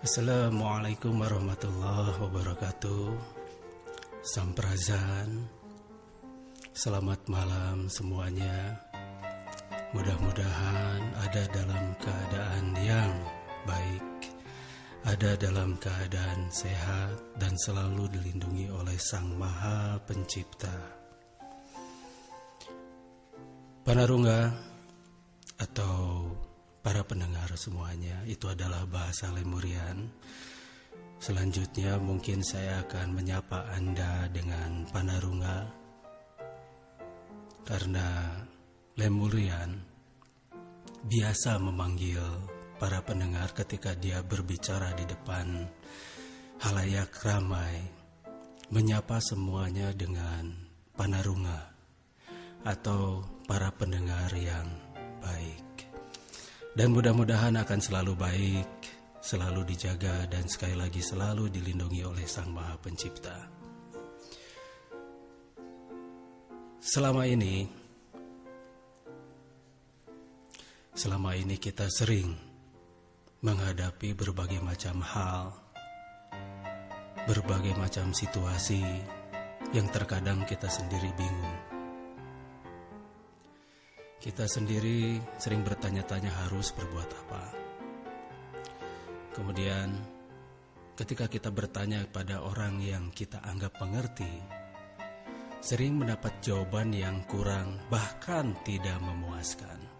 Assalamualaikum warahmatullahi wabarakatuh. Samprazan. Selamat malam semuanya. Mudah-mudahan ada dalam keadaan yang baik, ada dalam keadaan sehat dan selalu dilindungi oleh Sang Maha Pencipta. Panarunga atau para pendengar semuanya, itu adalah bahasa Lemurian. Selanjutnya mungkin saya akan menyapa Anda dengan Panarunga, karena Lemurian biasa memanggil para pendengar ketika dia berbicara di depan halayak ramai, menyapa semuanya dengan Panarunga atau para pendengar yang baik. Dan mudah-mudahan akan selalu baik, selalu dijaga, dan sekali lagi selalu dilindungi oleh Sang Maha Pencipta. Selama ini kita sering menghadapi berbagai macam hal, berbagai macam situasi yang terkadang kita sendiri bingung. Kita sendiri sering bertanya-tanya harus berbuat apa. Kemudian ketika kita bertanya kepada orang yang kita anggap mengerti, sering mendapat jawaban yang kurang, bahkan tidak memuaskan.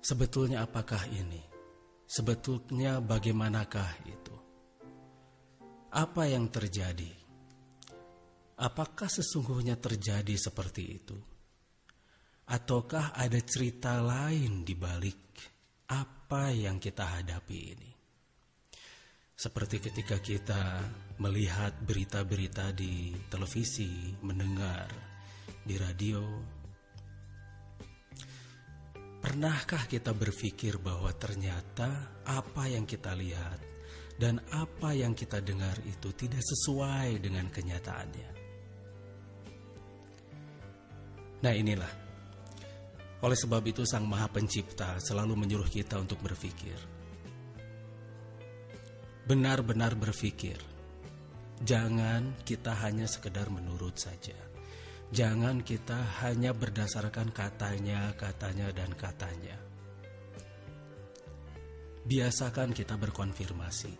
Sebetulnya apakah ini? Sebetulnya bagaimanakah itu? Apa yang terjadi? Apakah sesungguhnya terjadi seperti itu? Ataukah ada cerita lain di balik apa yang kita hadapi ini? Seperti ketika kita melihat berita-berita di televisi, mendengar di radio. Pernahkah kita berpikir bahwa ternyata apa yang kita lihat dan apa yang kita dengar itu tidak sesuai dengan kenyataannya? Nah inilah, oleh sebab itu Sang Maha Pencipta selalu menyuruh kita untuk berpikir. Benar-benar berpikir. Jangan kita hanya sekedar menurut saja. Jangan kita hanya berdasarkan katanya, dan katanya. Biasakan kita berkonfirmasi.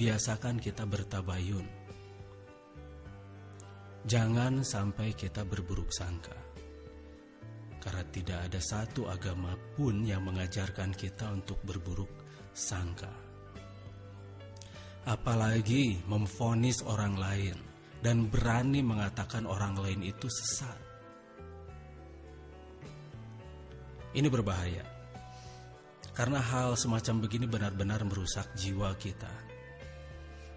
Biasakan kita bertabayun. Jangan sampai kita berburuk sangka, karena tidak ada satu agama pun yang mengajarkan kita untuk berburuk sangka. Apalagi memvonis orang lain dan berani mengatakan orang lain itu sesat. Ini berbahaya, karena hal semacam begini benar-benar merusak jiwa kita.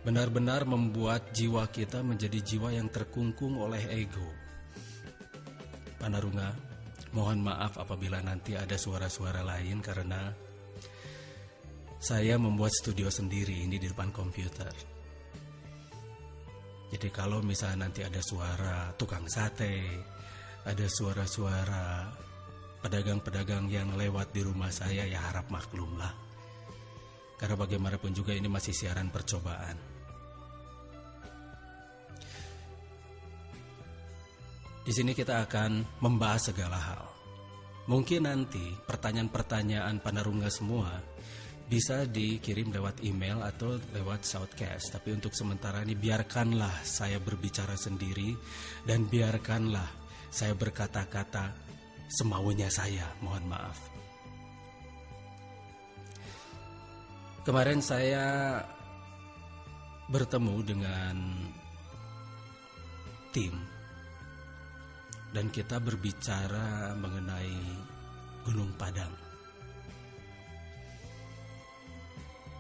Benar-benar membuat jiwa kita menjadi jiwa yang terkungkung oleh ego. Panarunga, mohon maaf apabila nanti ada suara-suara lain karena saya membuat studio sendiri ini di depan komputer. Jadi kalau misalnya nanti ada suara tukang sate, ada suara-suara pedagang-pedagang yang lewat di rumah saya, ya harap maklumlah. Karena bagaimanapun juga ini masih siaran percobaan. Di sini kita akan membahas segala hal. Mungkin nanti pertanyaan-pertanyaan Panarunga semua bisa dikirim lewat email atau lewat shoutcast. Tapi untuk sementara ini biarkanlah saya berbicara sendiri dan biarkanlah saya berkata-kata semaunya saya. Mohon maaf. Kemarin saya bertemu dengan tim dan kita berbicara mengenai Gunung Padang.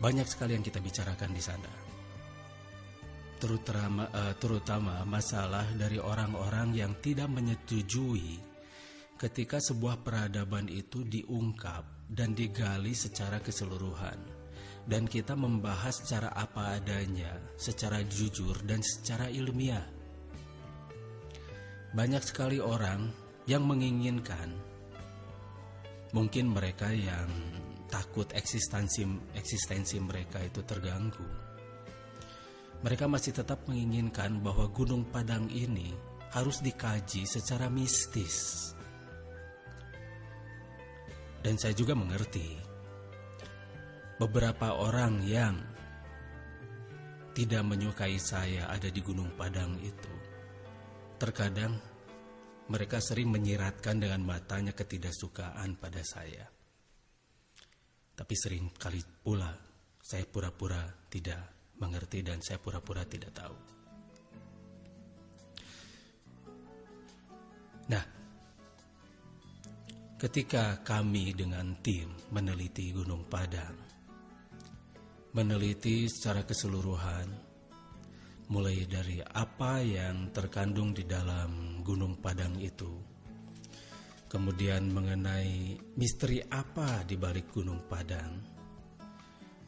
Banyak sekali yang kita bicarakan di sana, terutama masalah dari orang-orang yang tidak menyetujui ketika sebuah peradaban itu diungkap dan digali secara keseluruhan, dan kita membahas secara apa adanya, secara jujur dan secara ilmiah. Banyak sekali orang yang menginginkan Mungkin mereka yang takut eksistensi mereka itu terganggu. Mereka masih tetap menginginkan bahwa Gunung Padang ini harus dikaji secara mistis. Dan saya juga mengerti beberapa orang yang tidak menyukai saya ada di Gunung Padang itu. Terkadang mereka sering menyiratkan dengan matanya ketidaksukaan pada saya. Tapi sering kali pula saya pura-pura tidak mengerti dan saya pura-pura tidak tahu. Nah, ketika kami dengan tim meneliti Gunung Padang, meneliti secara keseluruhan, mulai dari apa yang terkandung di dalam Gunung Padang itu, kemudian mengenai misteri apa di balik Gunung Padang,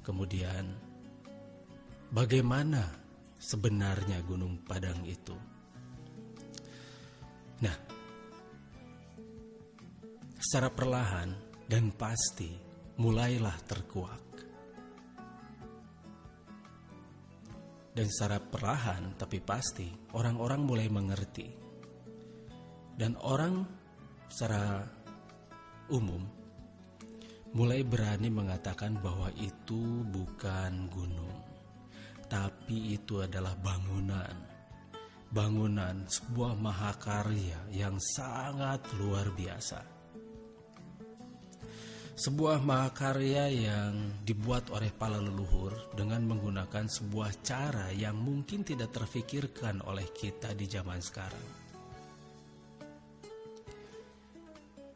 kemudian bagaimana sebenarnya Gunung Padang itu. Nah, secara perlahan dan pasti mulailah terkuak. Dan secara perlahan tapi pasti orang-orang mulai mengerti. Dan orang secara umum mulai berani mengatakan bahwa itu bukan gunung, tapi itu adalah bangunan. Bangunan sebuah mahakarya yang sangat luar biasa. Sebuah mahakarya yang dibuat oleh para leluhur dengan menggunakan sebuah cara yang mungkin tidak terfikirkan oleh kita di zaman sekarang.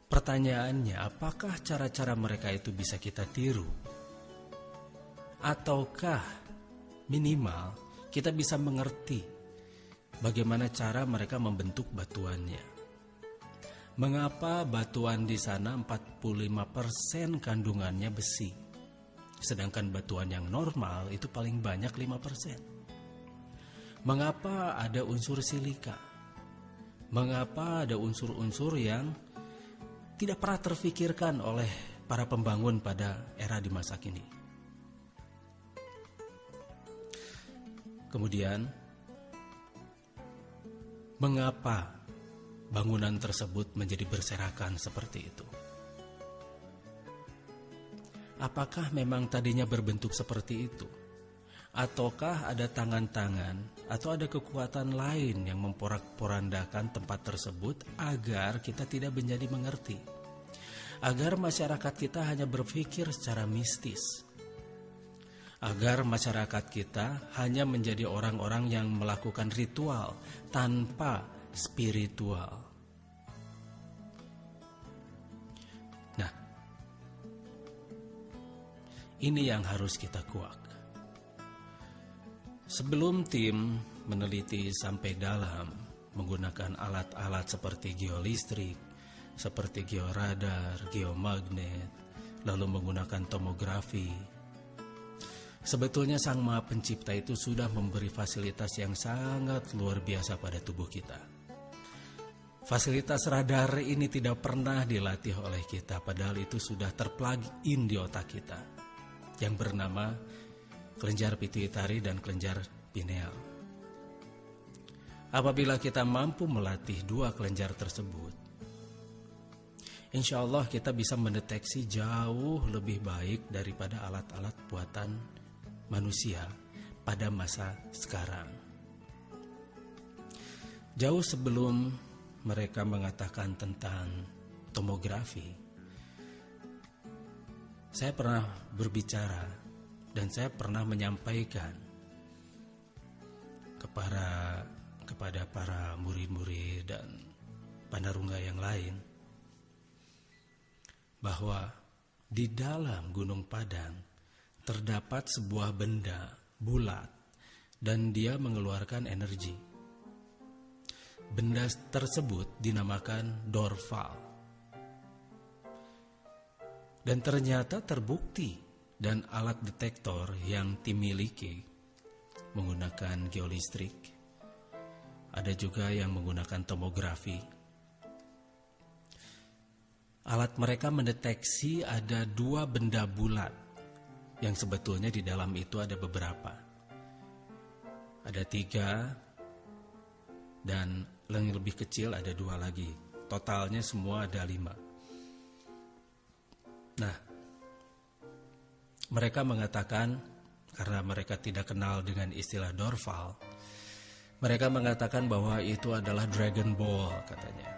Pertanyaannya, apakah cara-cara mereka itu bisa kita tiru? Ataukah minimal kita bisa mengerti bagaimana cara mereka membentuk batuannya? Mengapa batuan di sana 45% kandungannya besi, sedangkan batuan yang normal itu paling banyak 5%? Mengapa ada unsur silika? Mengapa ada unsur-unsur yang tidak pernah terfikirkan oleh para pembangun pada era di masa kini? Kemudian, mengapa bangunan tersebut menjadi berserakan seperti itu? Apakah memang tadinya berbentuk seperti itu? Ataukah ada tangan-tangan atau ada kekuatan lain yang memporak-porandakan tempat tersebut agar kita tidak menjadi mengerti? Agar masyarakat kita hanya berpikir secara mistis? Agar masyarakat kita hanya menjadi orang-orang yang melakukan ritual tanpa spiritual? Nah, ini yang harus kita kuak. Sebelum tim meneliti sampai dalam menggunakan alat-alat seperti geolistrik, seperti georadar, geomagnet, lalu menggunakan tomografi, sebetulnya Sang Maha Pencipta itu sudah memberi fasilitas yang sangat luar biasa pada tubuh kita. Fasilitas radar ini tidak pernah dilatih oleh kita, padahal itu sudah terplug-in di otak kita, yang bernama kelenjar pituitari dan kelenjar pineal. Apabila kita mampu melatih dua kelenjar tersebut, insya Allah kita bisa mendeteksi jauh lebih baik daripada alat-alat buatan manusia pada masa sekarang. Jauh sebelum mereka mengatakan tentang tomografi, saya pernah berbicara dan saya pernah menyampaikan kepada para murid-murid dan pandarungga yang lain bahwa di dalam Gunung Padang terdapat sebuah benda bulat dan dia mengeluarkan energi. Benda tersebut dinamakan Dorval. Dan ternyata terbukti, dan alat detektor yang tim miliki menggunakan geolistrik, ada juga yang menggunakan tomografi. alat mereka mendeteksi ada 2 benda bulat yang sebetulnya di dalam itu ada beberapa. Ada 3 dan yang lebih kecil ada 2 lagi. Totalnya semua ada 5. Nah, mereka mengatakan, karena mereka tidak kenal dengan istilah Dorval, mereka mengatakan bahwa itu adalah Dragon Ball katanya.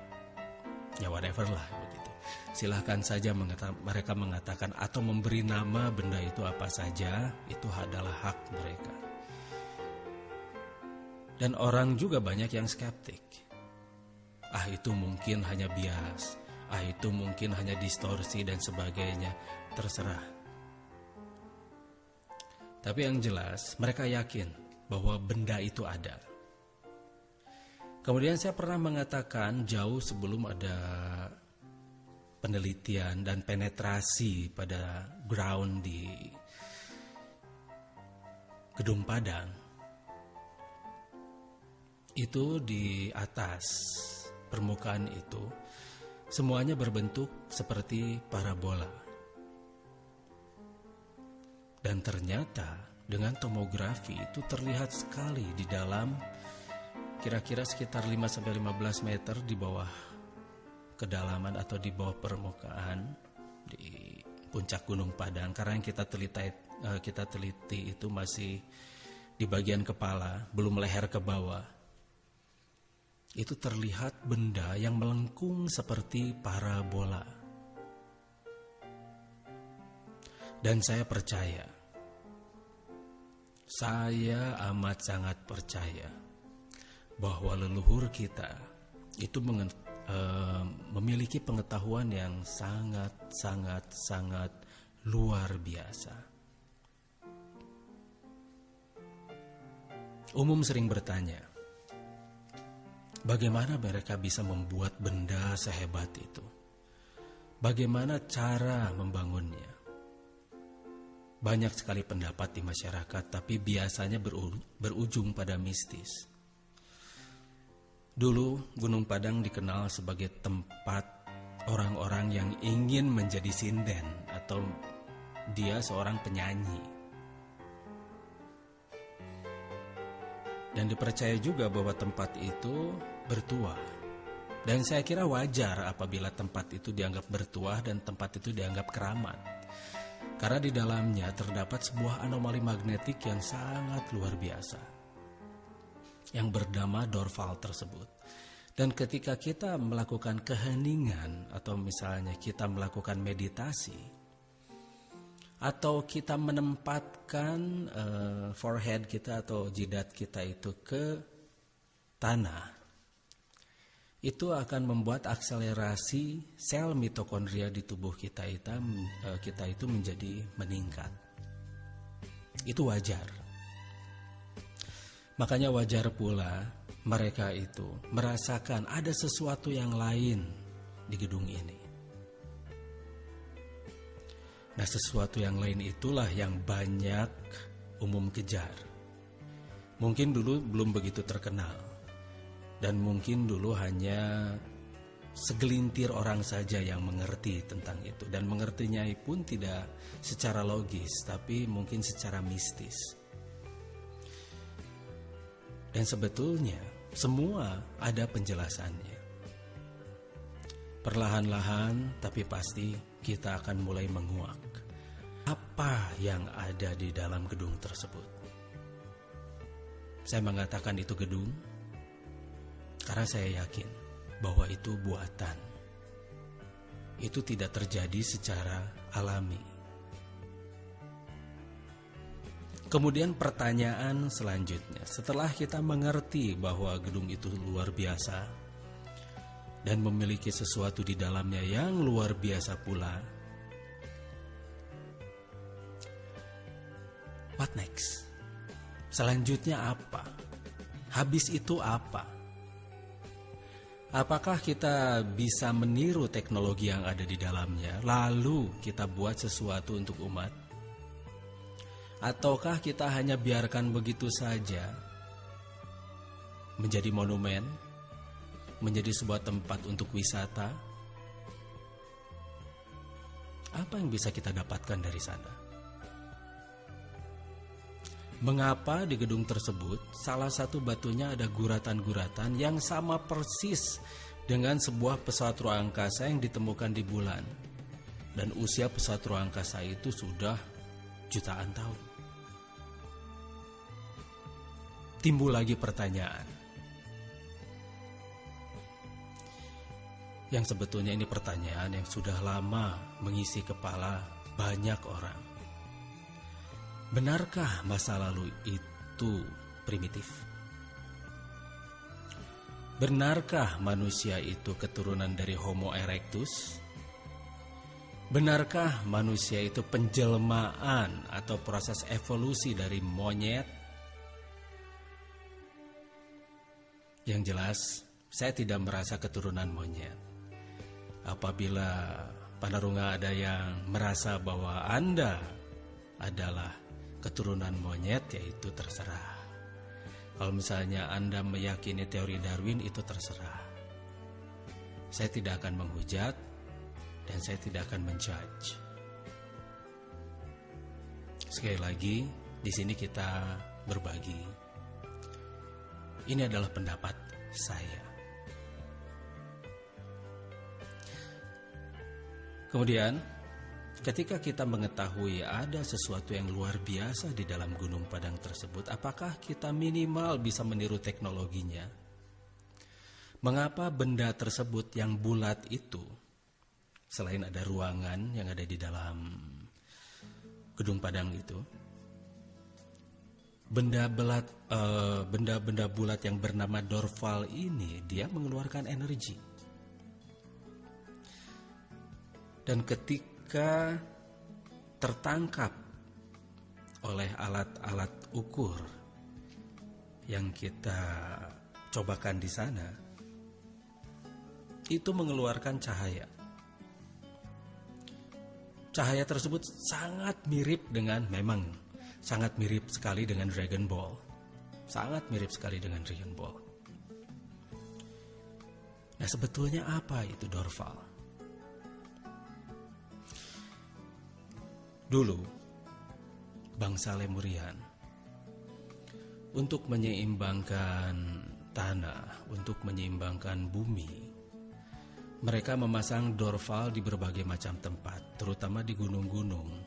Ya whatever lah begitu. Silahkan saja mereka mengatakan atau memberi nama benda itu apa saja, itu adalah hak mereka. Dan orang juga banyak yang skeptik. Itu mungkin hanya bias, itu mungkin hanya distorsi dan sebagainya, terserah. Tapi yang jelas mereka yakin bahwa benda itu ada. Kemudian saya pernah mengatakan jauh sebelum ada penelitian dan penetrasi pada ground di Gedung Padang, itu di atas permukaan itu semuanya berbentuk seperti parabola. Dan ternyata dengan tomografi itu terlihat sekali di dalam kira-kira sekitar 5-15 meter di bawah kedalaman atau di bawah permukaan di puncak Gunung Padang. Karena yang kita teliti itu masih di bagian kepala, belum leher ke bawah. Itu terlihat benda yang melengkung seperti parabola. Dan saya percaya, saya amat sangat percaya bahwa leluhur kita itu memiliki pengetahuan yang sangat luar biasa. Umum sering bertanya, bagaimana mereka bisa membuat benda sehebat itu? Bagaimana cara membangunnya? Banyak sekali pendapat di masyarakat, tapi biasanya berujung pada mistis. Dulu Gunung Padang dikenal sebagai tempat orang-orang yang ingin menjadi sinden atau dia seorang penyanyi. Dan dipercaya juga bahwa tempat itu bertuah. Dan saya kira wajar apabila tempat itu dianggap bertuah dan tempat itu dianggap keramat. Karena di dalamnya terdapat sebuah anomali magnetik yang sangat luar biasa, yang bernama Dorval tersebut. Dan ketika kita melakukan keheningan atau misalnya kita melakukan meditasi atau kita menempatkan forehead kita atau jidat kita itu ke tanah, itu akan membuat akselerasi sel mitokondria di tubuh kita itu menjadi meningkat. Itu wajar. Makanya wajar pula mereka itu merasakan ada sesuatu yang lain di gedung ini. Nah, sesuatu yang lain itulah yang banyak umum kejar. Mungkin dulu belum begitu terkenal. Dan mungkin dulu hanya segelintir orang saja yang mengerti tentang itu. Dan mengertinya pun tidak secara logis, tapi mungkin secara mistis. Dan sebetulnya semua ada penjelasannya. Perlahan-lahan tapi pasti kita akan mulai menguak apa yang ada di dalam gedung tersebut. Saya mengatakan itu gedung karena saya yakin bahwa itu buatan. Itu tidak terjadi secara alami. Kemudian pertanyaan selanjutnya, setelah kita mengerti bahwa gedung itu luar biasa dan memiliki sesuatu di dalamnya yang luar biasa pula, what next? Selanjutnya apa? Habis itu apa? Apakah kita bisa meniru teknologi yang ada di dalamnya, lalu kita buat sesuatu untuk umat? Ataukah kita hanya biarkan begitu saja menjadi monumen, menjadi sebuah tempat untuk wisata, Apa yang bisa kita dapatkan dari sana? Mengapa di gedung tersebut salah satu batunya ada guratan-guratan yang sama persis dengan sebuah pesawat ruang angkasa yang ditemukan di bulan, dan usia pesawat ruang angkasa itu sudah jutaan tahun? Timbul lagi pertanyaan yang sebetulnya ini pertanyaan yang sudah lama mengisi kepala banyak orang. Benarkah masa lalu itu primitif? Benarkah manusia itu keturunan dari Homo erectus? Benarkah manusia itu penjelmaan atau proses evolusi dari monyet? Yang jelas, saya tidak merasa keturunan monyet. Apabila Panarunga ada yang merasa bahwa Anda adalah keturunan monyet, yaitu terserah. Kalau misalnya Anda meyakini teori Darwin, itu terserah. Saya tidak akan menghujat dan saya tidak akan menjudge. Sekali lagi, di sini kita berbagi. Ini adalah pendapat saya. Kemudian, ketika kita mengetahui ada sesuatu yang luar biasa di dalam Gunung Padang tersebut, apakah kita minimal bisa meniru teknologinya? Mengapa benda tersebut yang bulat itu, selain ada ruangan yang ada di dalam Gedung Padang itu, benda-benda bulat yang bernama Dorval ini, dia mengeluarkan energi. Dan ketika tertangkap oleh alat-alat ukur yang kita cobakan di sana, itu mengeluarkan cahaya. Cahaya tersebut sangat mirip sekali dengan Dragon Ball. Sangat mirip sekali dengan Dragon Ball. Nah, sebetulnya apa itu Dorval? Dulu, bangsa Lemurian untuk menyeimbangkan tanah, untuk menyeimbangkan bumi, mereka memasang Dorval di berbagai macam tempat, terutama di gunung-gunung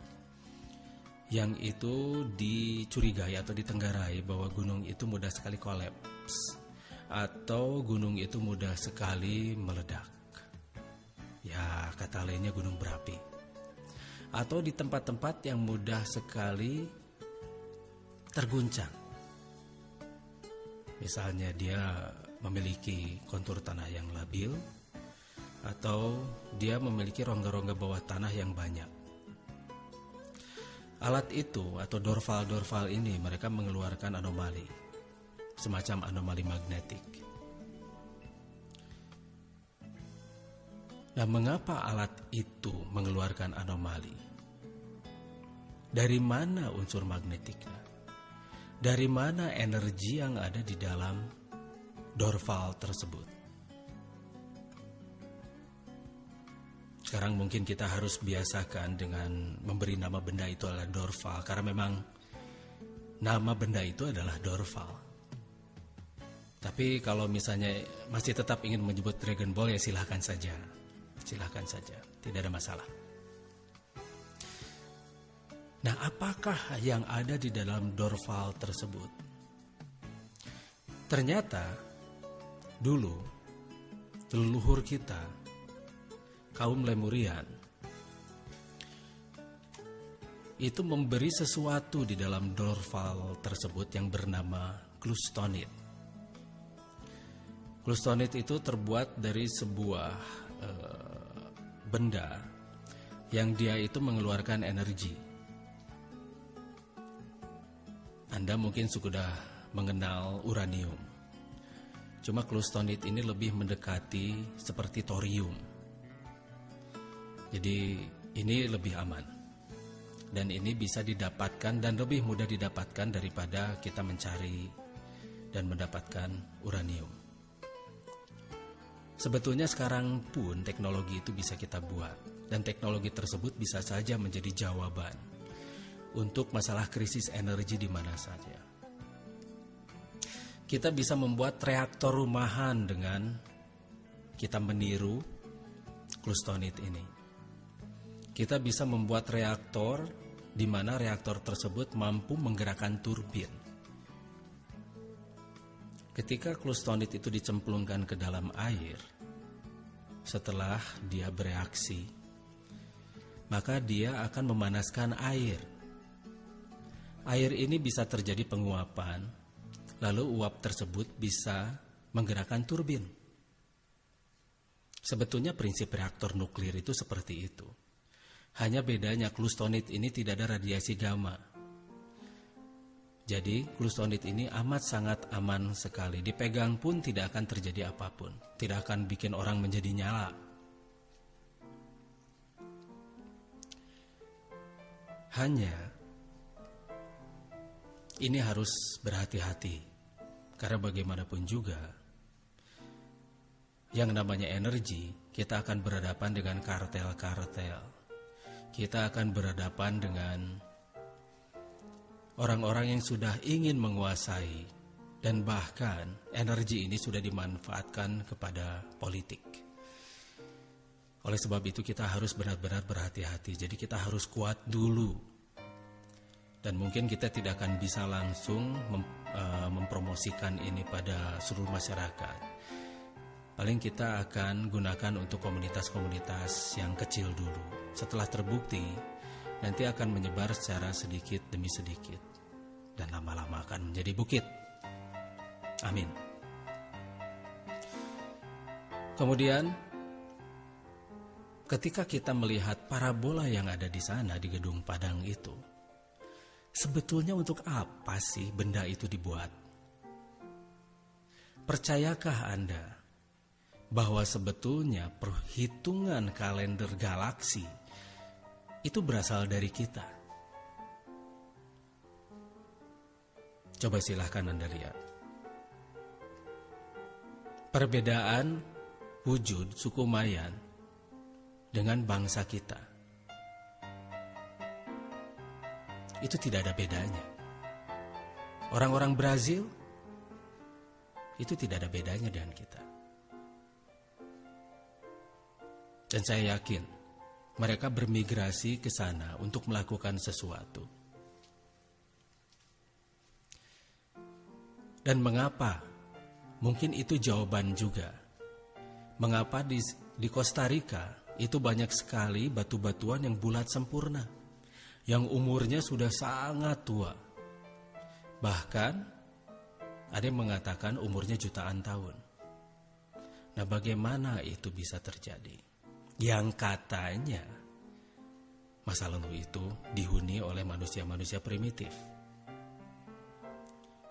yang itu dicurigai atau ditenggarai bahwa gunung itu mudah sekali kolaps atau gunung itu mudah sekali meledak. Ya, kata lainnya gunung berapi. Atau di tempat-tempat yang mudah sekali terguncang. Misalnya dia memiliki kontur tanah yang labil, atau dia memiliki rongga-rongga bawah tanah yang banyak. Alat itu atau Dorval ini mereka mengeluarkan anomali, semacam anomali magnetik. Nah, mengapa alat itu mengeluarkan anomali? Dari mana unsur magnetiknya? Dari mana energi yang ada di dalam Dorval tersebut? Sekarang mungkin kita harus biasakan dengan memberi nama benda itu adalah Dorval, karena memang nama benda itu adalah Dorval. Tapi kalau misalnya masih tetap ingin menyebut Dragon Ball, ya silahkan saja. Silahkan saja, tidak ada masalah. Nah, apakah yang ada di dalam Dorval tersebut? Ternyata dulu leluhur kita, kaum Lemurian, itu memberi sesuatu di dalam Dorval tersebut yang bernama Glustonit. Glustonit itu terbuat dari sebuah benda yang dia itu mengeluarkan energi. Anda mungkin sudah mengenal uranium. Cuma Glustonit ini lebih mendekati seperti thorium. Jadi ini lebih aman. Dan ini bisa didapatkan dan lebih mudah didapatkan daripada kita mencari dan mendapatkan uranium. Sebetulnya sekarang pun teknologi itu bisa kita buat, dan teknologi tersebut bisa saja menjadi jawaban untuk masalah krisis energi di mana saja. Kita bisa membuat reaktor rumahan dengan kita meniru Cluestonite ini. Kita bisa membuat reaktor di mana reaktor tersebut mampu menggerakkan turbin. Ketika Cluestonite itu dicemplungkan ke dalam air, setelah dia bereaksi, maka dia akan memanaskan air. Air ini bisa terjadi penguapan, lalu uap tersebut bisa menggerakkan turbin. Sebetulnya prinsip reaktor nuklir itu seperti itu. Hanya bedanya Cluestonite ini tidak ada radiasi gamma. Jadi Cluestonite ini amat sangat aman sekali. Dipegang pun tidak akan terjadi apapun. Tidak akan bikin orang menjadi nyala. Hanya ini harus berhati-hati. Karena bagaimanapun juga, yang namanya energi, kita akan berhadapan dengan kartel-kartel. Kita akan berhadapan dengan orang-orang yang sudah ingin menguasai, dan bahkan energi ini sudah dimanfaatkan kepada politik. Oleh sebab itu kita harus benar-benar berhati-hati. Jadi kita harus kuat dulu. Dan mungkin kita tidak akan bisa langsung mempromosikan ini pada seluruh masyarakat. Paling kita akan gunakan untuk komunitas-komunitas yang kecil dulu. Setelah terbukti, nanti akan menyebar secara sedikit demi sedikit. Dan lama-lama akan menjadi bukit. Amin. Kemudian, ketika kita melihat parabola yang ada di sana di Gedung Padang itu, sebetulnya untuk apa sih benda itu dibuat? Percayakah Anda bahwa sebetulnya perhitungan kalender galaksi itu berasal dari kita? Coba silahkan Anda lihat. Perbedaan wujud suku Mayan dengan bangsa kita itu tidak ada bedanya. Orang-orang Brazil itu tidak ada bedanya dengan kita. Dan saya yakin mereka bermigrasi ke sana untuk melakukan sesuatu. Dan mengapa? Mungkin itu jawaban juga. Mengapa di Costa Rica itu banyak sekali batu-batuan yang bulat sempurna, yang umurnya sudah sangat tua. Bahkan ada yang mengatakan umurnya jutaan tahun. Nah, bagaimana itu bisa terjadi? Yang katanya masa lalu itu dihuni oleh manusia-manusia primitif.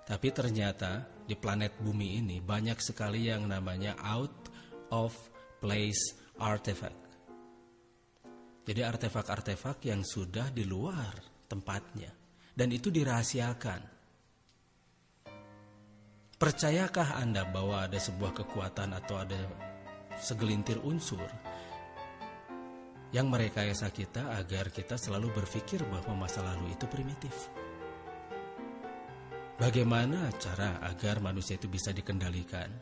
Tapi ternyata di planet bumi ini banyak sekali yang namanya out of place artifact. Jadi artefak-artefak yang sudah di luar tempatnya, dan itu dirahasiakan. Percayakah Anda bahwa ada sebuah kekuatan atau ada segelintir unsur yang merekayasa kita agar kita selalu berpikir bahwa masa lalu itu primitif? Bagaimana cara agar manusia itu bisa dikendalikan?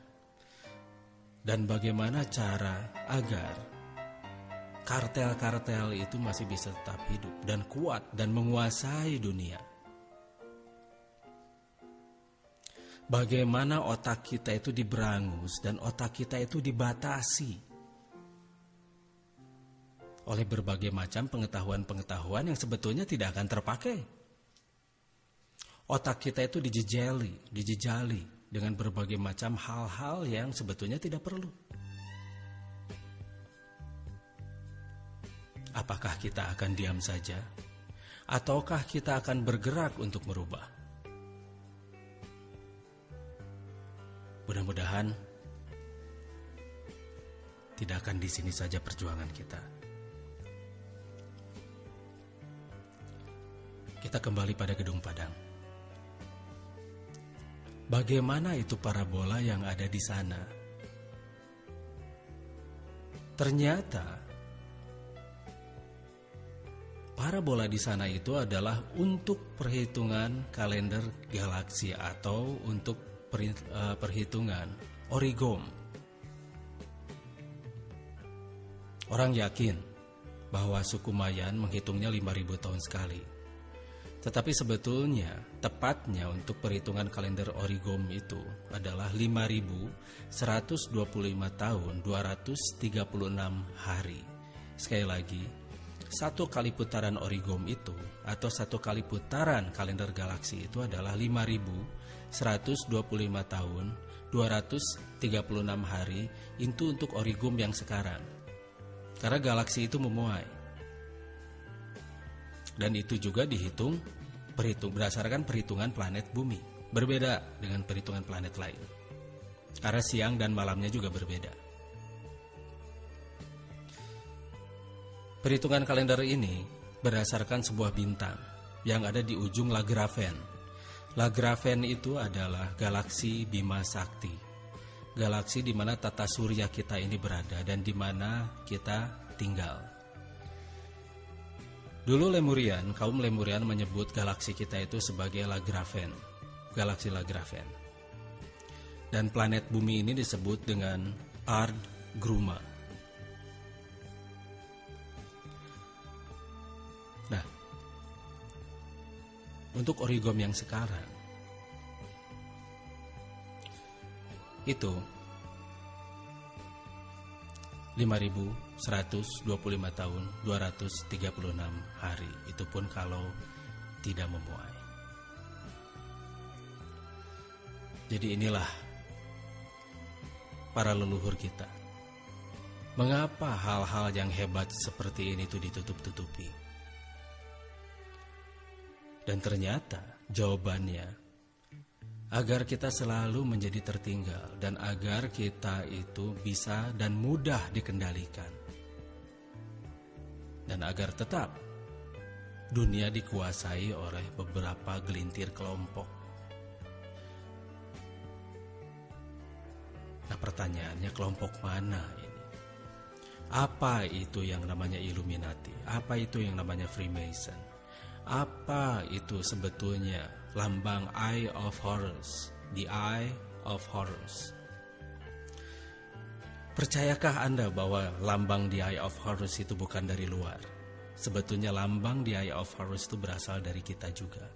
Dan bagaimana cara agar kartel-kartel itu masih bisa tetap hidup dan kuat dan menguasai dunia? Bagaimana otak kita itu diberangus dan otak kita itu dibatasi oleh berbagai macam pengetahuan-pengetahuan yang sebetulnya tidak akan terpakai. Otak kita itu dijejali dengan berbagai macam hal-hal yang sebetulnya tidak perlu. Apakah kita akan diam saja? Ataukah kita akan bergerak untuk merubah? Mudah-mudahan tidak akan di sini saja perjuangan kita. Kita kembali pada Gedung Padang. Bagaimana itu parabola yang ada di sana? ternyata parabola di sana itu adalah untuk perhitungan kalender galaksi atau untuk perhitungan origom. Orang yakin bahwa suku Mayan menghitungnya 5.000 tahun sekali. Tetapi sebetulnya tepatnya untuk perhitungan kalender origom itu adalah 5.125 tahun 236 hari. Sekali lagi, satu kali putaran origom itu atau satu kali putaran kalender galaksi itu adalah 5.125 tahun 236 hari. Itu untuk origom yang sekarang. Karena galaksi itu memuai. Dan itu juga dihitung berdasarkan perhitungan planet bumi. Berbeda dengan perhitungan planet lain. Karena siang dan malamnya juga berbeda. Perhitungan kalender ini berdasarkan sebuah bintang yang ada di ujung Lagrange. Lagrange itu adalah galaksi Bima Sakti. Galaksi di mana tata surya kita ini berada dan di mana kita tinggal. Dulu kaum Lemurian menyebut galaksi kita itu sebagai Lagrange, galaksi Lagrange. Dan planet bumi ini disebut dengan Ardgruma. Nah, untuk origom yang sekarang, itu 5.125 tahun 236 hari. Itu pun kalau tidak memuai. Jadi inilah para leluhur kita. Mengapa hal-hal yang hebat seperti ini itu ditutup-tutupi? Dan ternyata jawabannya agar kita selalu menjadi tertinggal dan agar kita itu bisa dan mudah dikendalikan. Dan agar tetap dunia dikuasai oleh beberapa gelintir kelompok. Nah, pertanyaannya, kelompok mana ini? Apa itu yang namanya Illuminati? Apa itu yang namanya Freemason? Apa itu sebetulnya lambang Eye of Horus, the Eye of Horus? Percayakah Anda bahwa lambang the Eye of Horus itu bukan dari luar? Sebetulnya lambang the Eye of Horus itu berasal dari kita juga.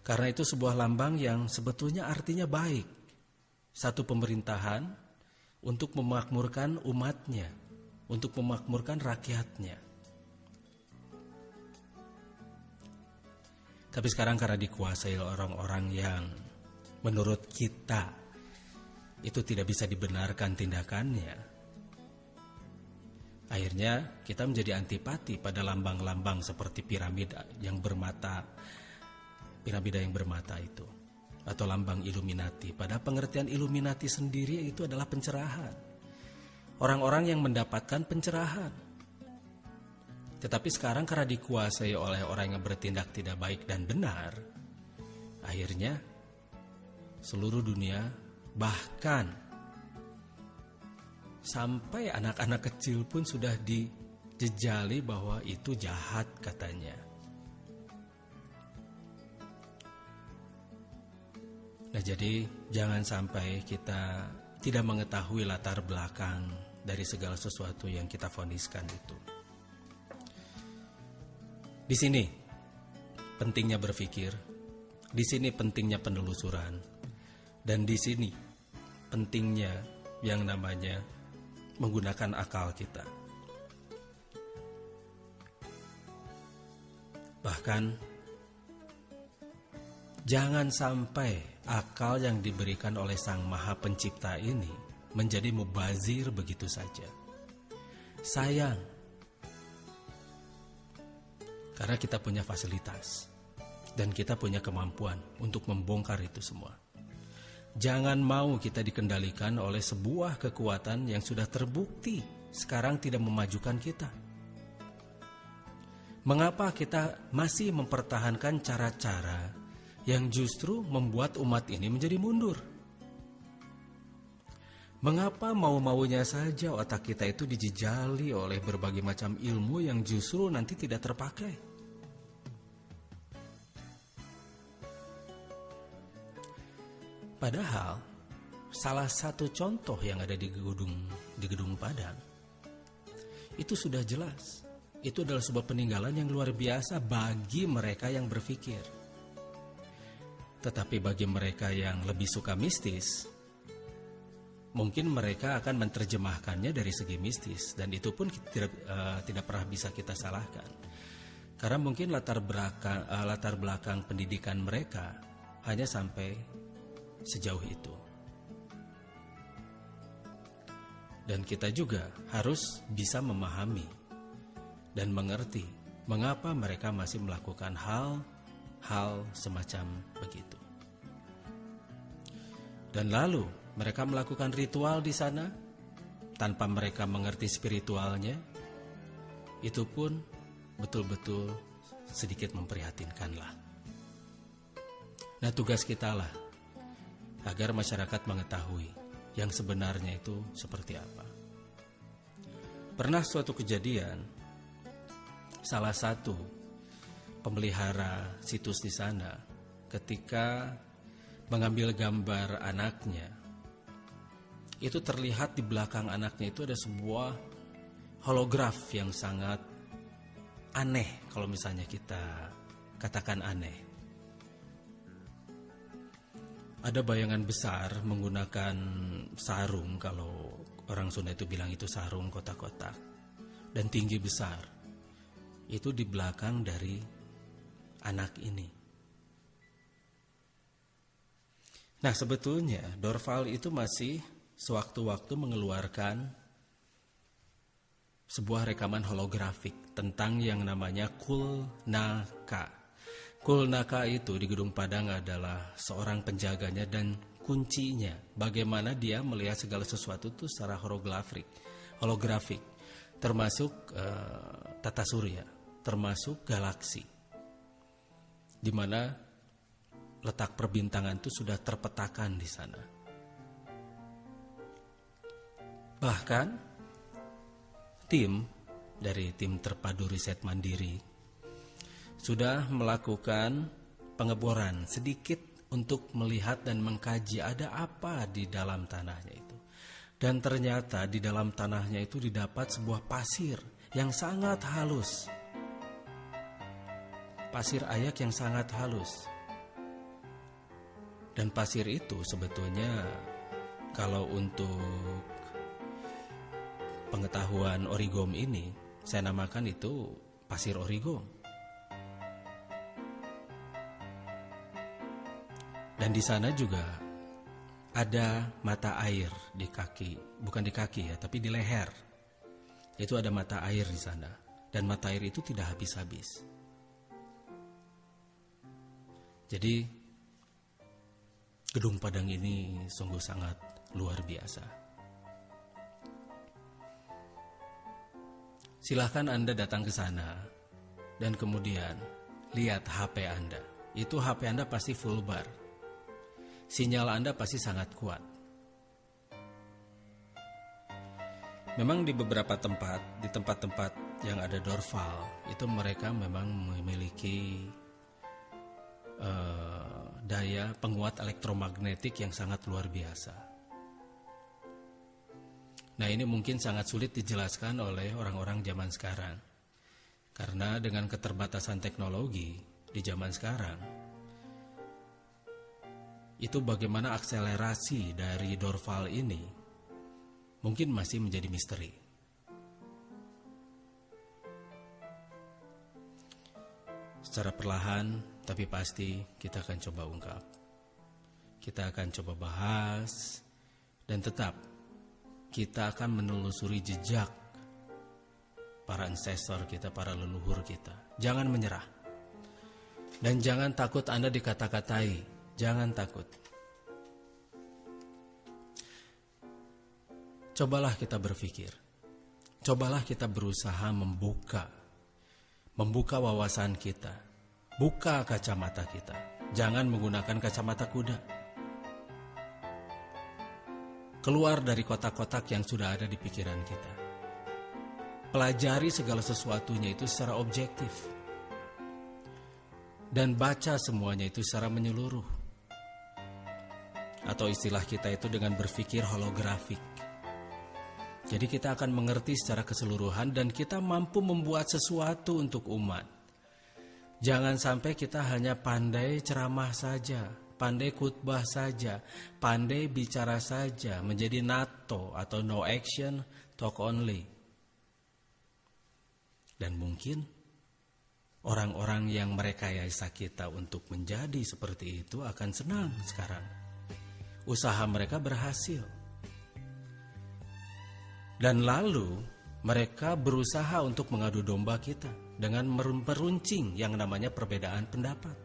Karena itu sebuah lambang yang sebetulnya artinya baik. Satu pemerintahan untuk memakmurkan umatnya, untuk memakmurkan rakyatnya. Tapi sekarang karena dikuasai orang-orang yang menurut kita itu tidak bisa dibenarkan tindakannya, akhirnya kita menjadi antipati pada lambang-lambang seperti piramida yang bermata itu, atau lambang Illuminati. Pada pengertian Illuminati sendiri itu adalah pencerahan. Orang-orang yang mendapatkan pencerahan. Tetapi sekarang karena dikuasai oleh orang yang bertindak tidak baik dan benar, akhirnya seluruh dunia, bahkan sampai anak-anak kecil pun sudah dijejali bahwa itu jahat katanya. Nah, jadi jangan sampai kita tidak mengetahui latar belakang dari segala sesuatu yang kita voniskan itu. Di sini pentingnya berpikir, di sini pentingnya penelusuran, dan di sini pentingnya yang namanya menggunakan akal kita. Bahkan jangan sampai akal yang diberikan oleh Sang Maha Pencipta ini menjadi mubazir begitu saja. Sayang, karena kita punya fasilitas dan kita punya kemampuan untuk membongkar itu semua. Jangan mau kita dikendalikan oleh sebuah kekuatan yang sudah terbukti sekarang tidak memajukan kita. Mengapa kita masih mempertahankan cara-cara yang justru membuat umat ini menjadi mundur? Mengapa mau-maunya saja otak kita itu dijejali oleh berbagai macam ilmu yang justru nanti tidak terpakai? Padahal salah satu contoh yang ada di gedung Padang itu sudah jelas. Itu adalah sebuah peninggalan yang luar biasa bagi mereka yang berpikir. Tetapi bagi mereka yang lebih suka mistis, mungkin mereka akan menerjemahkannya dari segi mistis, dan itu pun tidak pernah bisa kita salahkan. Karena mungkin latar belakang pendidikan mereka hanya sampai sejauh itu. Dan kita juga harus bisa memahami dan mengerti mengapa mereka masih melakukan hal semacam begitu. Dan lalu mereka melakukan ritual di sana tanpa mereka mengerti spiritualnya. Itu pun betul-betul sedikit memprihatinkanlah. Nah, tugas kita lah agar masyarakat mengetahui yang sebenarnya itu seperti apa. Pernah suatu kejadian, salah satu pemelihara situs di sana ketika mengambil gambar anaknya, itu terlihat di belakang anaknya itu ada sebuah holograf yang sangat aneh, kalau misalnya kita katakan aneh. Ada bayangan besar menggunakan sarung, kalau orang Sunda itu bilang itu sarung kotak-kotak, dan tinggi besar. Itu di belakang dari anak ini. Nah, sebetulnya Dorval itu masih sewaktu-waktu mengeluarkan sebuah rekaman holografik tentang yang namanya Kulnaka. Kulnaka itu di Gedung Padang adalah seorang penjaganya dan kuncinya bagaimana dia melihat segala sesuatu itu secara holografik, termasuk tata surya, termasuk galaksi, di mana letak perbintangan itu sudah terpetakan di sana. Bahkan tim terpadu riset mandiri sudah melakukan pengeboran sedikit untuk melihat dan mengkaji ada apa di dalam tanahnya itu. Dan ternyata di dalam tanahnya itu didapat sebuah pasir yang sangat halus. Pasir ayak yang sangat halus. Dan pasir itu sebetulnya kalau untuk pengetahuan origom ini, saya namakan itu pasir origom. Dan di sana juga ada mata air di kaki, bukan di kaki ya, tapi di leher. Itu ada mata air di sana, dan mata air itu tidak habis-habis. Jadi Gedung Padang ini sungguh sangat luar biasa. Silahkan Anda datang ke sana dan kemudian lihat HP Anda. Itu HP Anda pasti full bar. Sinyal Anda pasti sangat kuat. Memang di beberapa tempat, di tempat-tempat yang ada Dorval, itu mereka memang memiliki daya penguat elektromagnetik yang sangat luar biasa. Nah, ini mungkin sangat sulit dijelaskan oleh orang-orang zaman sekarang. Karena dengan keterbatasan teknologi di zaman sekarang, itu bagaimana akselerasi dari Dorval ini mungkin masih menjadi misteri. Secara perlahan tapi pasti kita akan coba ungkap. Kita akan coba bahas dan tetap kita akan menelusuri jejak para ancestor kita, para leluhur kita. Jangan menyerah. Dan jangan takut Anda dikata-katai. Jangan takut. Cobalah kita berpikir. Cobalah kita berusaha membuka wawasan kita. Buka kacamata kita. Jangan menggunakan kacamata kuda. Keluar dari kotak-kotak yang sudah ada di pikiran kita. Pelajari segala sesuatunya itu secara objektif. Dan baca semuanya itu secara menyeluruh. Atau istilah kita itu dengan berpikir holografik. Jadi kita akan mengerti secara keseluruhan dan kita mampu membuat sesuatu untuk umat. Jangan sampai kita hanya pandai ceramah saja, pandai khutbah saja, pandai bicara saja, menjadi NATO atau no action, talk only. Dan mungkin orang-orang yang merekayasa kita untuk menjadi seperti itu akan senang sekarang. Usaha mereka berhasil. Dan lalu mereka berusaha untuk mengadu domba kita dengan meruncing yang namanya perbedaan pendapat.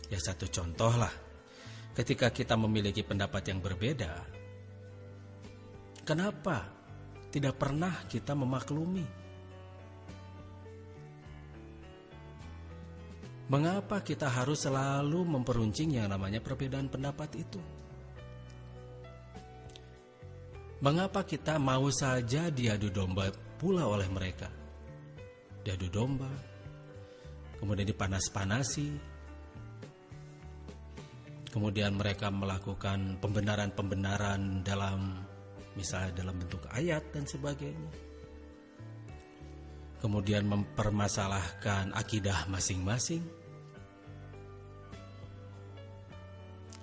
Ya satu contoh lah, ketika kita memiliki pendapat yang berbeda, kenapa tidak pernah kita memaklumi? Mengapa kita harus selalu memperuncing yang namanya perbedaan pendapat itu? Mengapa kita mau saja diadu domba pula oleh mereka? Diadu domba, kemudian dipanas-panasi, kemudian mereka melakukan pembenaran-pembenaran dalam, misalnya dalam bentuk ayat dan sebagainya. Kemudian mempermasalahkan akidah masing-masing.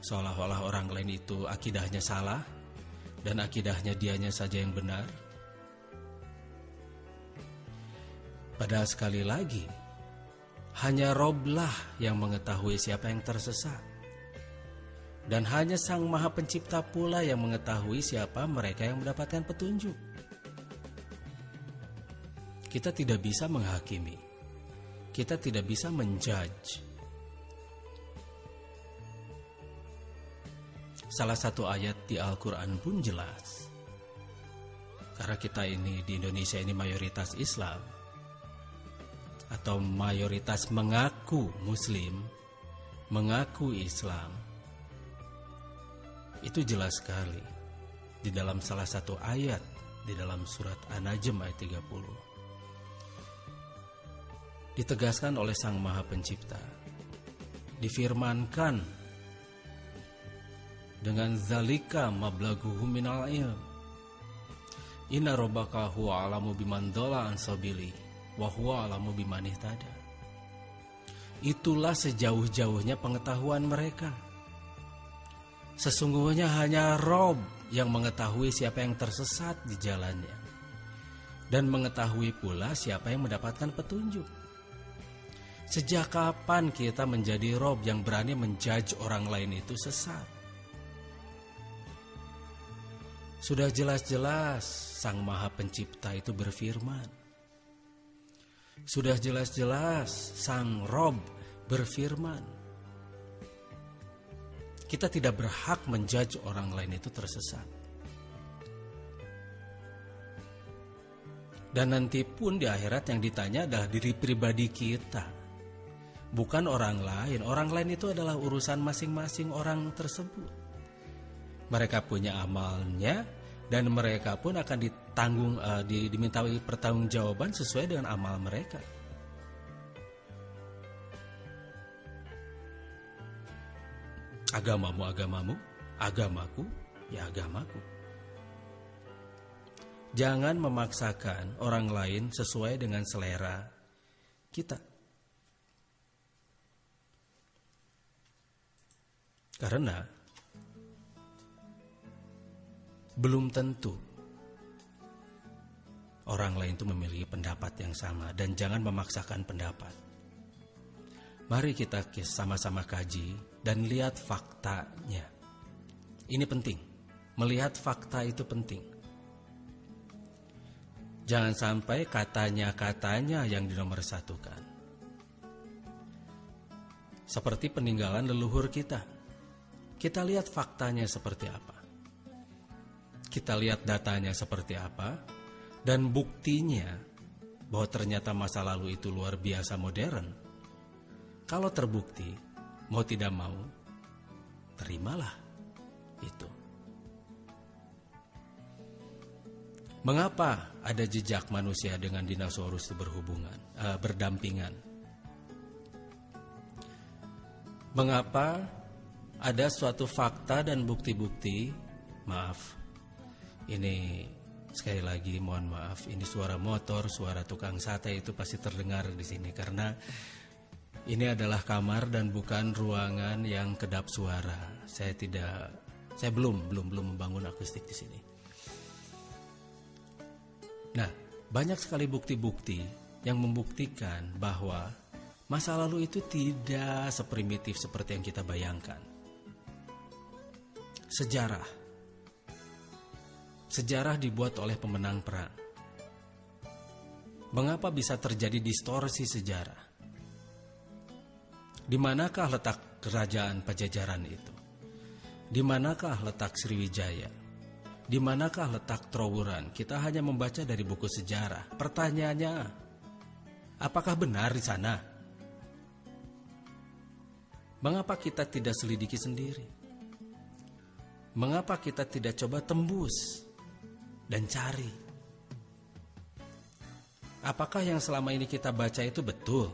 Seolah-olah orang lain itu akidahnya salah dan akidahnya dianya saja yang benar. Padahal sekali lagi, hanya Roblah yang mengetahui siapa yang tersesat. Dan hanya Sang Maha Pencipta pula yang mengetahui siapa mereka yang mendapatkan petunjuk. Kita tidak bisa menghakimi. Kita tidak bisa menjudge. Salah satu ayat di Al-Quran pun jelas. Karena kita ini di Indonesia ini mayoritas Islam. Atau mayoritas mengaku Muslim, mengaku Islam. Itu jelas sekali di dalam salah satu ayat di dalam surat An-Najm ayat 30. Ditegaskan oleh Sang Maha Pencipta. Difirmankan dengan zalika mablaghuhu minal ilm. Inna rabbaka huwa alamu biman dhalla an sabili wa huwa alamu biman ihtada. Itulah sejauh-jauhnya pengetahuan mereka. Sesungguhnya hanya Rob yang mengetahui siapa yang tersesat di jalannya. Dan mengetahui pula siapa yang mendapatkan petunjuk. Sejak kapan kita menjadi Rob yang berani menjudge orang lain itu sesat? Sudah jelas-jelas Sang Maha Pencipta itu berfirman. Sudah jelas-jelas Sang Rob berfirman. Kita tidak berhak menjudge orang lain itu tersesat. Dan nanti pun di akhirat yang ditanya adalah diri pribadi kita. Bukan orang lain. Orang lain itu adalah urusan masing-masing orang tersebut. Mereka punya amalnya dan mereka pun akan dimintai pertanggungjawaban sesuai dengan amal mereka. Agamamu agamamu, agamaku ya agamaku. Jangan memaksakan orang lain sesuai dengan selera kita. Karena belum tentu orang lain itu memiliki pendapat yang sama, dan jangan memaksakan pendapat. Mari kita sama-sama kaji dan lihat faktanya. Ini penting. Melihat fakta itu penting. Jangan sampai katanya-katanya yang dinomorsatukan. Seperti peninggalan leluhur kita. Kita lihat faktanya seperti apa. Kita lihat datanya seperti apa. Dan buktinya bahwa ternyata masa lalu itu luar biasa modern. Kalau terbukti, mau tidak mau, terimalah itu. Mengapa ada jejak manusia dengan dinosaurus itu berdampingan? Mengapa ada suatu fakta dan bukti-bukti? Maaf, ini sekali lagi mohon maaf, ini suara motor, suara tukang sate itu pasti terdengar di sini karena ini adalah kamar dan bukan ruangan yang kedap suara. Saya belum membangun akustik di sini. Nah, banyak sekali bukti-bukti yang membuktikan bahwa masa lalu itu tidak seprimitif seperti yang kita bayangkan. Sejarah dibuat oleh pemenang perang. Mengapa bisa terjadi distorsi sejarah? Di manakah letak kerajaan Pajajaran itu? Di manakah letak Sriwijaya? Di manakah letak Trowuran? Kita hanya membaca dari buku sejarah. Pertanyaannya, apakah benar di sana? Mengapa kita tidak selidiki sendiri? Mengapa kita tidak coba tembus dan cari? Apakah yang selama ini kita baca itu betul?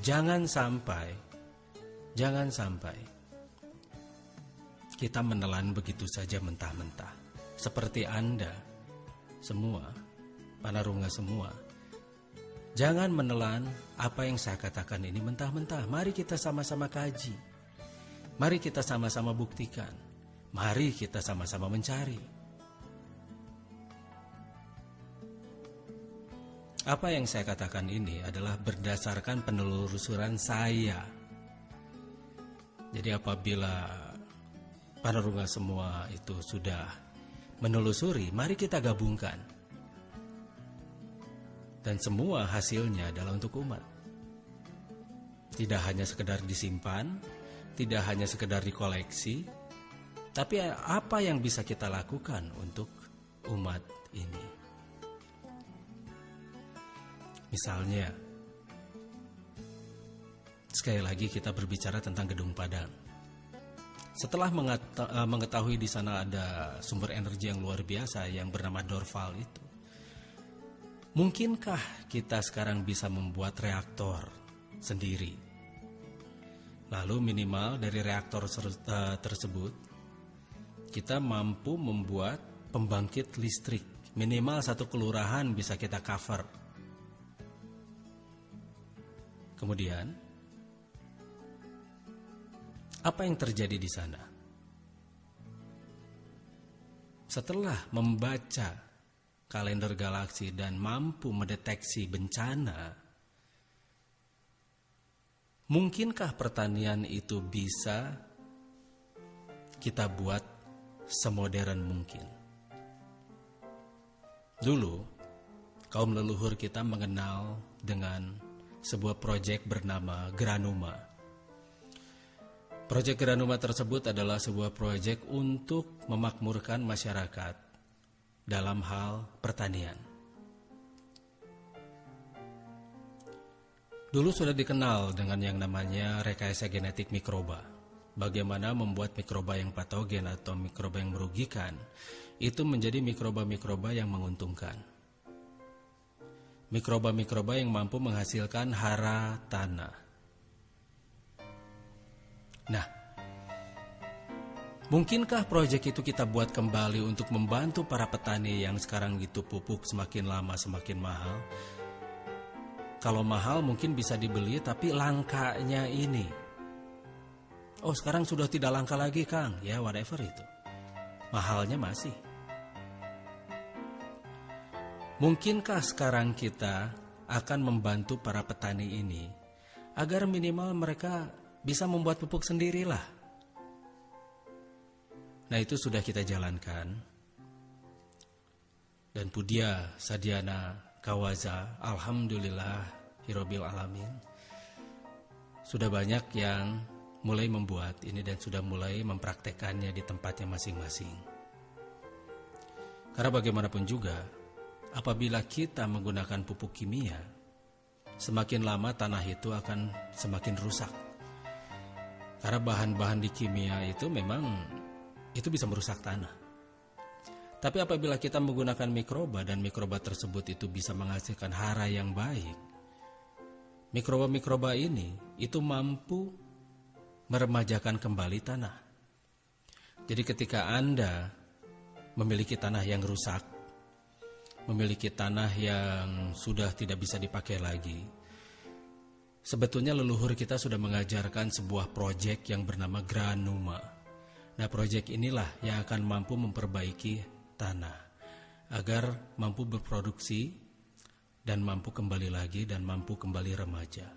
Jangan sampai kita menelan begitu saja mentah-mentah. Seperti Anda semua, panarunga semua. Jangan menelan apa yang saya katakan ini mentah-mentah. Mari kita sama-sama kaji. Mari kita sama-sama buktikan. Mari kita sama-sama mencari. Apa yang saya katakan ini adalah berdasarkan penelusuran saya. Jadi apabila panarunga semua itu sudah menelusuri, mari kita gabungkan. Dan semua hasilnya adalah untuk umat. Tidak hanya sekedar disimpan, tidak hanya sekedar dikoleksi, tapi apa yang bisa kita lakukan untuk umat ini. Misalnya, sekali lagi kita berbicara tentang Gedung Padang. Setelah mengetahui di sana ada sumber energi yang luar biasa yang bernama Dorval itu, mungkinkah kita sekarang bisa membuat reaktor sendiri? Lalu minimal dari reaktor tersebut kita mampu membuat pembangkit listrik. Minimal satu kelurahan bisa kita cover. Kemudian apa yang terjadi di sana? Setelah membaca kalender galaksi dan mampu mendeteksi bencana, mungkinkah pertanian itu bisa kita buat semodern mungkin? Dulu, kaum leluhur kita mengenal dengan sebuah proyek bernama Granuma. Proyek Granuma tersebut adalah sebuah proyek untuk memakmurkan masyarakat dalam hal pertanian. Dulu sudah dikenal dengan yang namanya rekayasa genetik mikroba. Bagaimana membuat mikroba yang patogen atau mikroba yang merugikan itu menjadi mikroba-mikroba yang menguntungkan. Mikroba-mikroba yang mampu menghasilkan hara tanah. Nah, mungkinkah proyek itu kita buat kembali untuk membantu para petani yang sekarang gitu pupuk semakin lama semakin mahal? Kalau mahal mungkin bisa dibeli, tapi langkanya ini. Oh, sekarang sudah tidak langka lagi, Kang. Ya, whatever itu. Mahalnya masih. Mungkinkah sekarang kita akan membantu para petani ini agar minimal mereka bisa membuat pupuk sendirilah? Nah, itu sudah kita jalankan. Dan Pudia Sadiana Kawaza, alhamdulillah hirobil alamin, sudah banyak yang mulai membuat ini dan sudah mulai mempraktekannya di tempatnya masing-masing. Karena bagaimanapun juga, apabila kita menggunakan pupuk kimia, semakin lama tanah itu akan semakin rusak. Karena bahan-bahan di kimia itu memang itu bisa merusak tanah. Tapi apabila kita menggunakan mikroba dan mikroba tersebut itu bisa menghasilkan hara yang baik, mikroba-mikroba ini itu mampu meremajakan kembali tanah. Jadi ketika Anda memiliki tanah yang rusak, memiliki tanah yang sudah tidak bisa dipakai lagi, sebetulnya leluhur kita sudah mengajarkan sebuah proyek yang bernama Granuma. Nah, proyek inilah yang akan mampu memperbaiki tanah agar mampu berproduksi dan mampu kembali lagi dan mampu kembali remaja.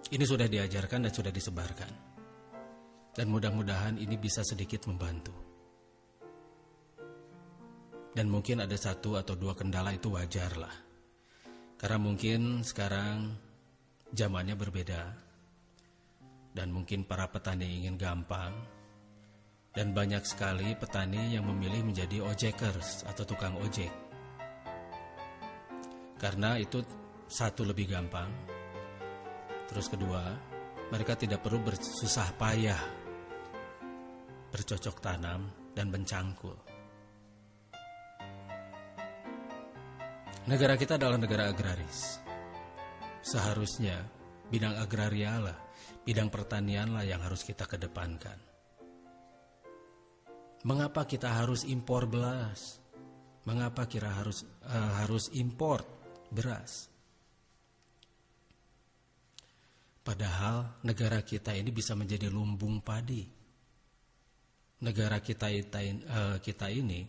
Ini sudah diajarkan dan sudah disebarkan. Dan mudah-mudahan ini bisa sedikit membantu. Dan mungkin ada 1 atau 2 kendala, itu wajar lah. Karena mungkin sekarang zamannya berbeda. Dan mungkin para petani ingin gampang. Dan banyak sekali petani yang memilih menjadi ojekers atau tukang ojek. Karena itu 1 lebih gampang. Terus kedua, mereka tidak perlu bersusah payah bercocok tanam dan mencangkul. Negara kita adalah negara agraris. Seharusnya bidang agraria lah, bidang pertanian lah yang harus kita kedepankan. Mengapa kita harus impor beras? Mengapa kita harus impor beras? Padahal negara kita ini bisa menjadi lumbung padi. Negara kita ini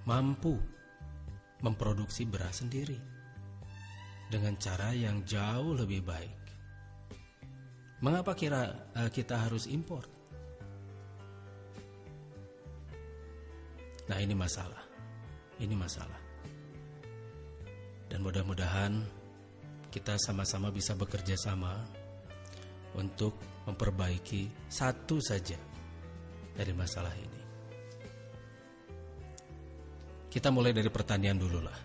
mampu memproduksi beras sendiri dengan cara yang jauh lebih baik. Mengapa kita harus impor? Nah, ini masalah. Dan mudah-mudahan kita sama-sama bisa bekerja sama untuk memperbaiki 1 saja dari masalah ini. Kita mulai dari pertanian dulu lah.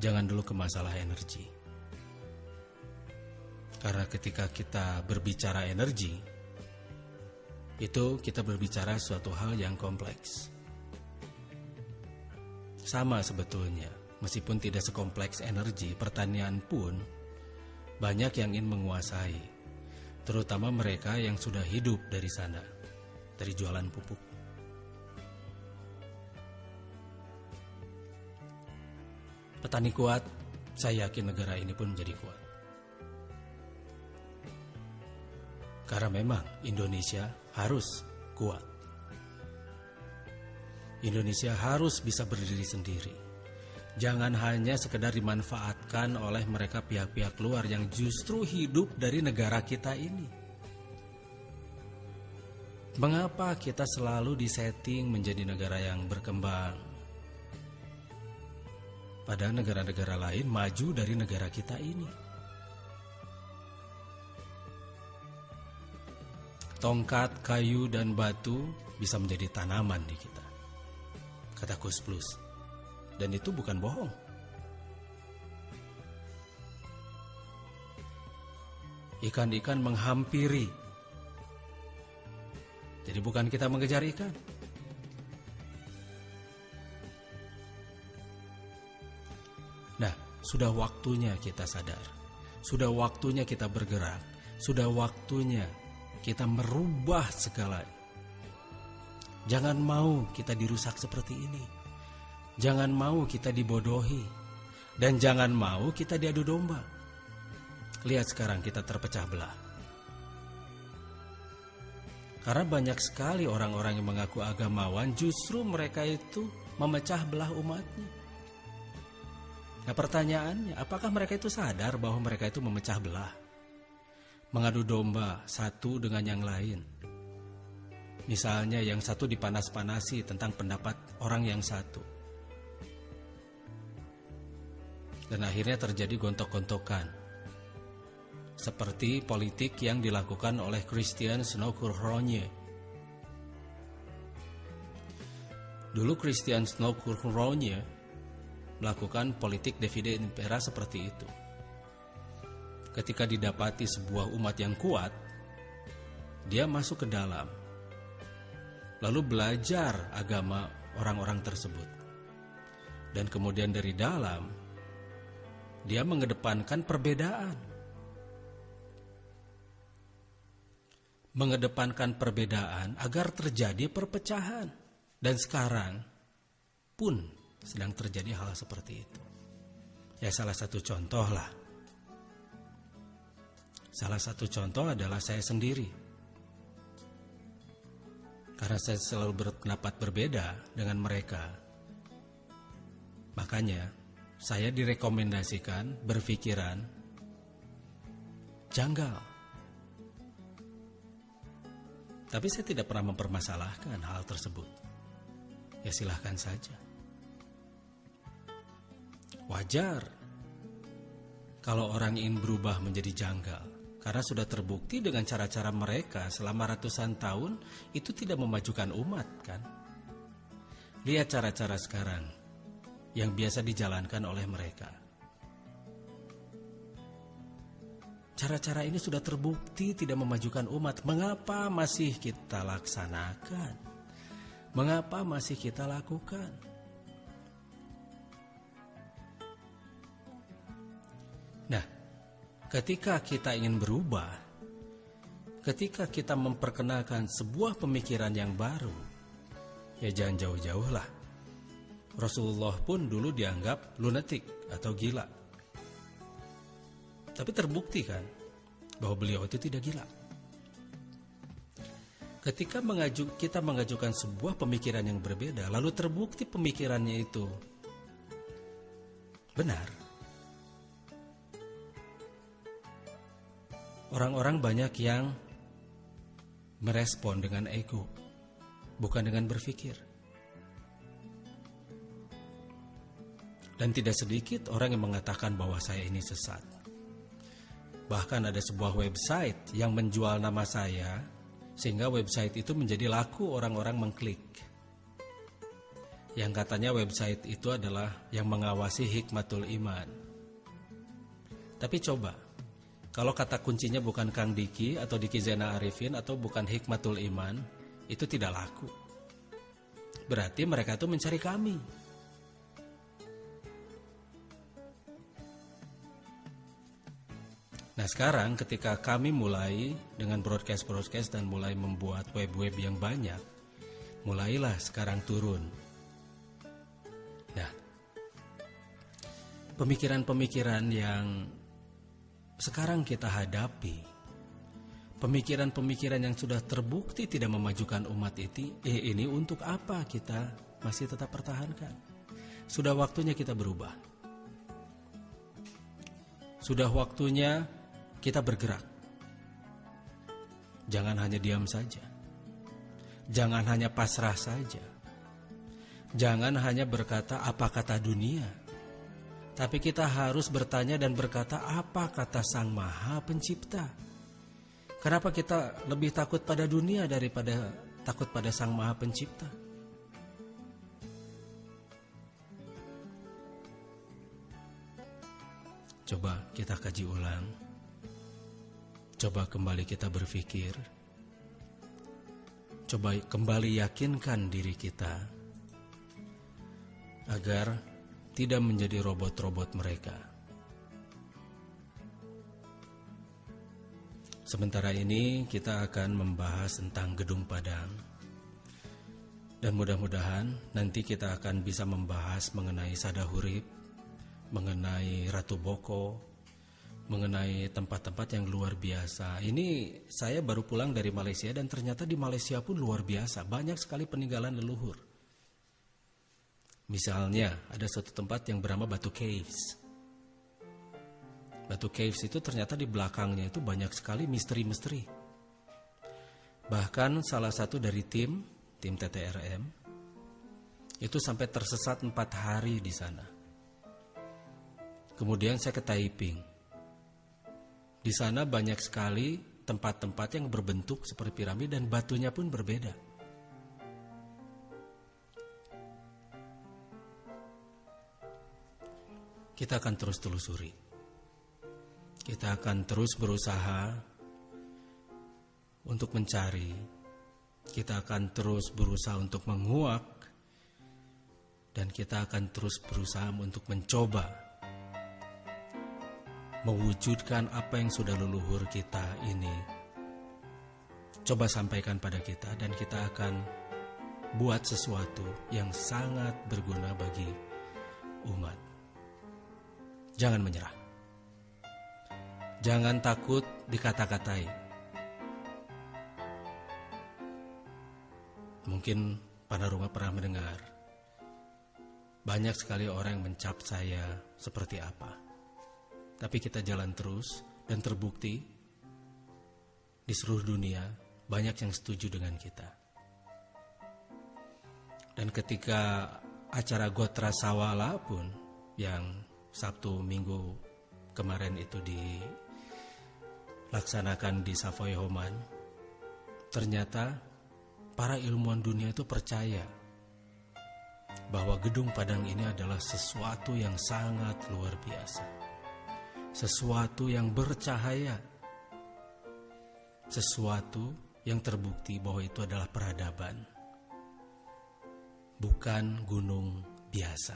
Jangan dulu ke masalah energi. Karena ketika kita berbicara energi, itu kita berbicara suatu hal yang kompleks. Sama sebetulnya, meskipun tidak sekompleks energi, pertanian pun banyak yang ingin menguasai, terutama mereka yang sudah hidup dari sana, dari jualan pupuk. Petani kuat, saya yakin negara ini pun menjadi kuat. Karena memang Indonesia harus kuat. Indonesia harus bisa berdiri sendiri. Jangan hanya sekedar dimanfaatkan oleh mereka pihak-pihak luar yang justru hidup dari negara kita ini. Mengapa kita selalu disetting menjadi negara yang berkembang? Padahal negara-negara lain maju dari negara kita ini. Tongkat, kayu, dan batu bisa menjadi tanaman di kita, kata Kus Plus. Dan itu bukan bohong. Ikan-ikan menghampiri. Jadi bukan kita mengejar ikan. Nah, sudah waktunya kita sadar. Sudah waktunya kita bergerak. Sudah waktunya kita merubah segalanya. Jangan mau kita dirusak seperti ini. Jangan mau kita dibodohi. Dan jangan mau kita diadu domba. Lihat sekarang kita terpecah belah. Karena banyak sekali orang-orang yang mengaku agamawan, justru mereka itu memecah belah umatnya. Nah, pertanyaannya, apakah mereka itu sadar bahwa mereka itu memecah belah? Mengadu domba satu dengan yang lain. Misalnya yang satu dipanas-panasi tentang pendapat orang yang satu. Dan akhirnya terjadi gontok-gontokan. Seperti politik yang dilakukan oleh Christian Snowkurhronje. Dulu Christian Snowkurhronje melakukan politik divide impera seperti itu. Ketika didapati sebuah umat yang kuat, dia masuk ke dalam, lalu belajar agama orang-orang tersebut. Dan kemudian dari dalam, dia mengedepankan perbedaan. Mengedepankan perbedaan agar terjadi perpecahan. Dan sekarang pun sedang terjadi hal seperti itu. Ya, salah satu contoh lah. Salah satu contoh adalah saya sendiri. Karena saya selalu berpendapat berbeda dengan mereka. Makanya saya direkomendasikan berpikiran janggal. Tapi saya tidak pernah mempermasalahkan hal tersebut. Ya silahkan saja. Wajar kalau orang ingin berubah menjadi janggal. Karena sudah terbukti dengan cara-cara mereka selama ratusan tahun itu tidak memajukan umat, kan? Lihat cara-cara sekarang yang biasa dijalankan oleh mereka. Cara-cara ini sudah terbukti tidak memajukan umat. Mengapa masih kita laksanakan? Mengapa masih kita lakukan? Nah, ketika kita ingin berubah, ketika kita memperkenalkan sebuah pemikiran yang baru, ya jangan jauh-jauh lah. Rasulullah pun dulu dianggap lunatik atau gila. Tapi terbukti kan bahwa beliau itu tidak gila. Ketika kita mengajukan sebuah pemikiran yang berbeda, lalu terbukti pemikirannya itu benar. Orang-orang banyak yang merespon dengan ego, bukan dengan berpikir. Dan tidak sedikit orang yang mengatakan bahwa saya ini sesat. Bahkan ada sebuah website yang menjual nama saya, sehingga website itu menjadi laku, orang-orang mengklik. Yang katanya website itu adalah yang mengawasi Hikmatul Iman. Tapi coba, kalau kata kuncinya bukan Kang Diki atau Diki Zainal Arifin atau bukan Hikmatul Iman, itu tidak laku. Berarti mereka itu mencari kami. Nah sekarang ketika kami mulai dengan broadcast dan mulai membuat web-web yang banyak, mulailah sekarang turun. Nah, pemikiran-pemikiran yang sekarang kita hadapi, pemikiran-pemikiran yang sudah terbukti tidak memajukan umat ini untuk apa kita masih tetap pertahankan? Sudah waktunya kita berubah. Sudah waktunya kita bergerak. Jangan hanya diam saja. Jangan hanya pasrah saja. Jangan hanya berkata apa kata dunia. Tapi kita harus bertanya dan berkata apa kata Sang Maha Pencipta. Kenapa kita lebih takut pada dunia daripada takut pada Sang Maha Pencipta? Coba kita kaji ulang. Coba kembali kita berpikir. Coba kembali yakinkan diri kita agar tidak menjadi robot-robot mereka. Sementara ini kita akan membahas tentang Gedung Padang. Dan mudah-mudahan nanti kita akan bisa membahas mengenai Sadahurip, mengenai Ratu Boko, mengenai tempat-tempat yang luar biasa. Ini saya baru pulang dari Malaysia dan ternyata di Malaysia pun luar biasa. Banyak sekali peninggalan leluhur. Misalnya ada suatu tempat yang bernama Batu Caves. Batu Caves itu ternyata di belakangnya itu banyak sekali misteri-misteri. Bahkan salah satu dari tim TTRM itu sampai tersesat 4 hari di sana. Kemudian saya ke Taiping. Di sana banyak sekali tempat-tempat yang berbentuk seperti piramid dan batunya pun berbeda. Kita akan terus telusuri. Kita akan terus berusaha untuk mencari, kita akan terus berusaha untuk menguak, dan kita akan terus berusaha untuk mencoba mewujudkan apa yang sudah leluhur kita ini coba sampaikan pada kita, dan kita akan buat sesuatu yang sangat berguna bagi umat. Jangan menyerah. Jangan takut dikata-katai. Mungkin Panarunga pernah mendengar banyak sekali orang yang mencap saya seperti apa. Tapi kita jalan terus, dan terbukti di seluruh dunia banyak yang setuju dengan kita. Dan ketika acara Gotra Sawala pun yang Sabtu Minggu kemarin itu dilaksanakan di Savoy Homan, ternyata para ilmuwan dunia itu percaya bahwa Gedung Padang ini adalah sesuatu yang sangat luar biasa, sesuatu yang bercahaya, sesuatu yang terbukti bahwa itu adalah peradaban, bukan gunung biasa.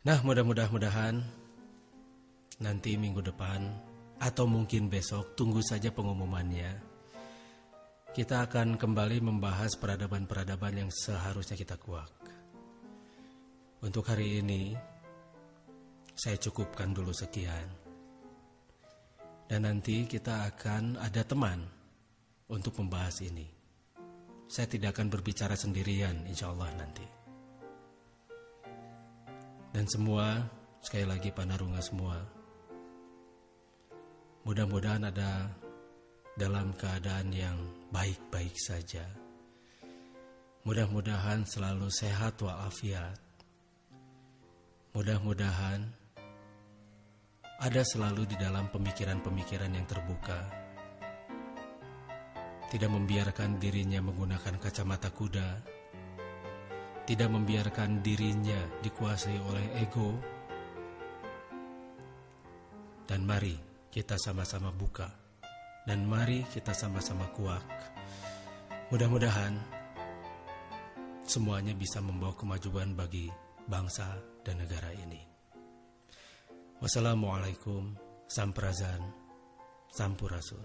Nah, mudah-mudahan nanti minggu depan atau mungkin besok, tunggu saja pengumumannya, kita akan kembali membahas peradaban-peradaban yang seharusnya kita kuak. Untuk hari ini saya cukupkan dulu sekian. Dan nanti kita akan ada teman untuk membahas ini. Saya tidak akan berbicara sendirian, insya Allah nanti. Dan semua, sekali lagi Panarunga semua, mudah-mudahan ada dalam keadaan yang baik-baik saja. Mudah-mudahan selalu sehat walafiat. Mudah-mudahan ada selalu di dalam pemikiran-pemikiran yang terbuka. Tidak membiarkan dirinya menggunakan kacamata kuda. Tidak membiarkan dirinya dikuasai oleh ego. Dan mari kita sama-sama buka. Dan mari kita sama-sama kuak. Mudah-mudahan semuanya bisa membawa kemajuan bagi bangsa dan negara ini. Wassalamualaikum, Samprazan, Sampurasun.